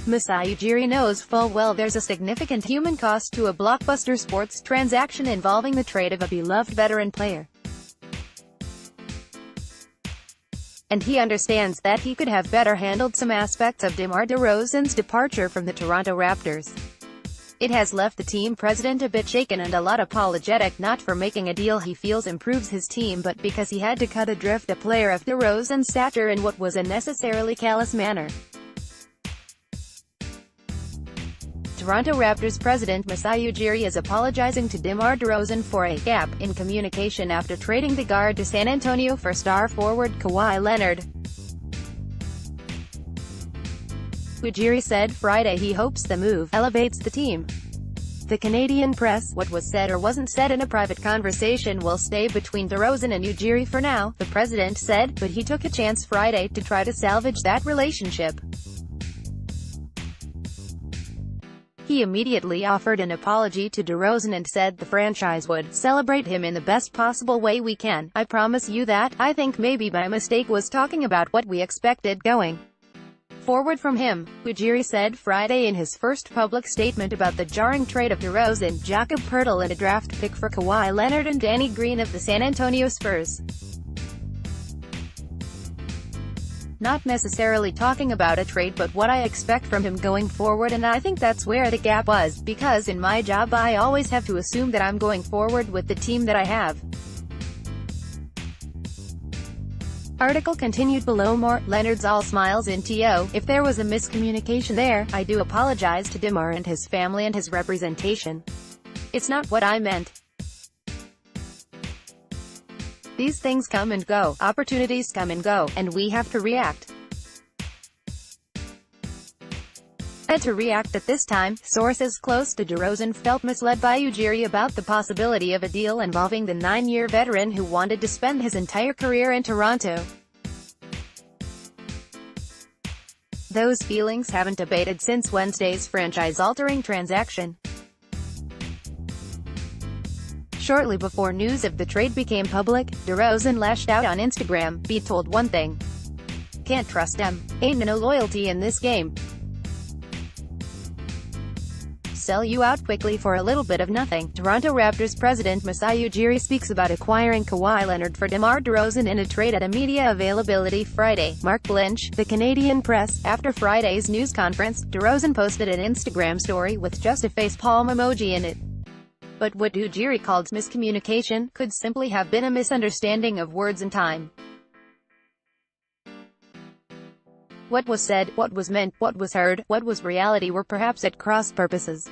Masai Ujiri knows full well there's a significant human cost to a blockbuster sports transaction involving the trade of a beloved veteran player. And he understands that he could have better handled some aspects of DeMar DeRozan's departure from the Toronto Raptors. It has left the team president a bit shaken and a lot apologetic, not for making a deal he feels improves his team, but because he had to cut adrift a player of DeRozan's stature in what was a necessarily callous manner. Toronto Raptors president Masai Ujiri is apologizing to DeMar DeRozan for a gap in communication after trading the guard to San Antonio for star forward Kawhi Leonard. Ujiri said Friday he hopes the move elevates the team. The Canadian press, what was said or wasn't said in a private conversation will stay between DeRozan and Ujiri for now, the president said, but he took a chance Friday to try to salvage that relationship. He immediately offered an apology to DeRozan and said the franchise would celebrate him in the best possible way we can. I promise you that. I think maybe my mistake was talking about what we expected going forward from him, Ujiri said Friday in his first public statement about the jarring trade of DeRozan, Jakob Poeltl and a draft pick for Kawhi Leonard and Danny Green of the San Antonio Spurs. Not necessarily talking about a trade but what I expect from him going forward, and I think that's where the gap was, because in my job I always have to assume that I'm going forward with the team that I have. Article continued below. More, Leonard's all smiles in TO. If there was a miscommunication there, I do apologize to DeMar and his family and his representation. It's not what I meant. These things come and go, opportunities come and go, and we have to react. I had to react at this time. Sources close to DeRozan felt misled by Ujiri about the possibility of a deal involving the 9-year veteran who wanted to spend his entire career in Toronto. Those feelings haven't abated since Wednesday's franchise-altering transaction. Shortly before news of the trade became public, DeRozan lashed out on Instagram. Be told one thing. Can't trust them. Ain't no loyalty in this game. Sell you out quickly for a little bit of nothing. Toronto Raptors president Masai Ujiri speaks about acquiring Kawhi Leonard for DeMar DeRozan in a trade at a media availability Friday. Mark Lynch, the Canadian press. After Friday's news conference, DeRozan posted an Instagram story with just a facepalm emoji in it. But what Ujiri called miscommunication could simply have been a misunderstanding of words and time. What was said, what was meant, what was heard, what was reality were perhaps at cross purposes.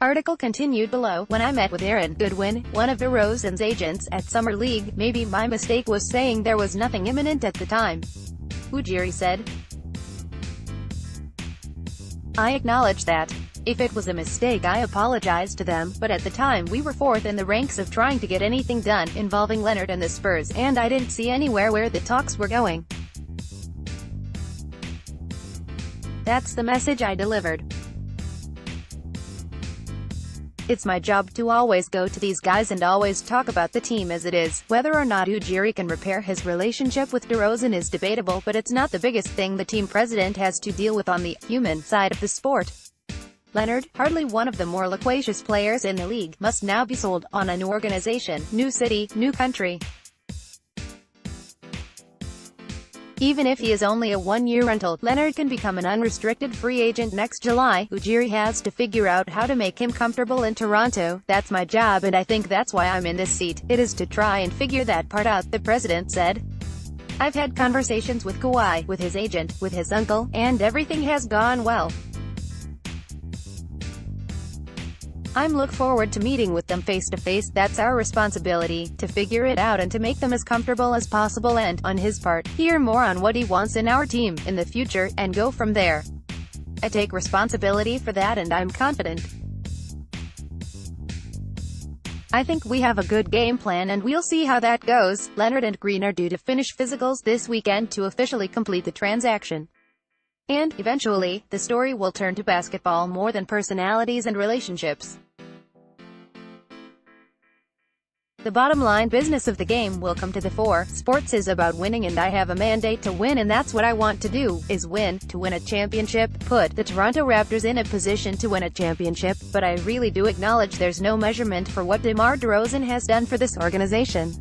Article continued below. When I met with Aaron Goodwin, one of DeRozan's agents, at Summer League, maybe my mistake was saying there was nothing imminent at the time, Ujiri said. I acknowledge that. If it was a mistake I apologize to them, but at the time we were fourth in the ranks of trying to get anything done involving Leonard and the Spurs, and I didn't see anywhere where the talks were going. That's the message I delivered. It's my job to always go to these guys and always talk about the team as it is. Whether or not Ujiri can repair his relationship with DeRozan is debatable, but it's not the biggest thing the team president has to deal with on the human side of the sport. Leonard, hardly one of the more loquacious players in the league, must now be sold on a new organization, new city, new country. Even if he is only a one-year rental, Leonard can become an unrestricted free agent next July. Ujiri has to figure out how to make him comfortable in Toronto. That's my job, and I think that's why I'm in this seat. It is to try and figure that part out, the president said. I've had conversations with Kawhi, with his agent, with his uncle, and everything has gone well. I'm look forward to meeting with them face to face. That's our responsibility, to figure it out and to make them as comfortable as possible and, on his part, hear more on what he wants in our team, in the future, and go from there. I take responsibility for that and I'm confident. I think we have a good game plan and we'll see how that goes. Leonard and Green are due to finish physicals this weekend to officially complete the transaction. And, eventually, the story will turn to basketball more than personalities and relationships. The bottom line business of the game will come to the fore. Sports is about winning and I have a mandate to win and that's what I want to do, is win, to win a championship, put the Toronto Raptors in a position to win a championship, but I really do acknowledge there's no measurement for what DeMar DeRozan has done for this organization.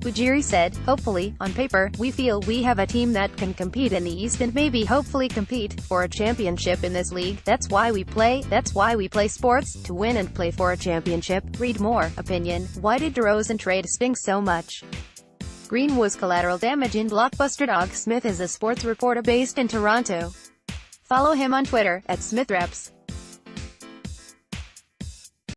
Ujiri said, hopefully, on paper, we feel we have a team that can compete in the East and maybe hopefully compete for a championship in this league. That's why we play sports, to win and play for a championship. Read more. Opinion: why did DeRozan trade stink so much? Green was collateral damage in Blockbuster. Smith is a sports reporter based in Toronto. Follow him on Twitter, @SmithReps.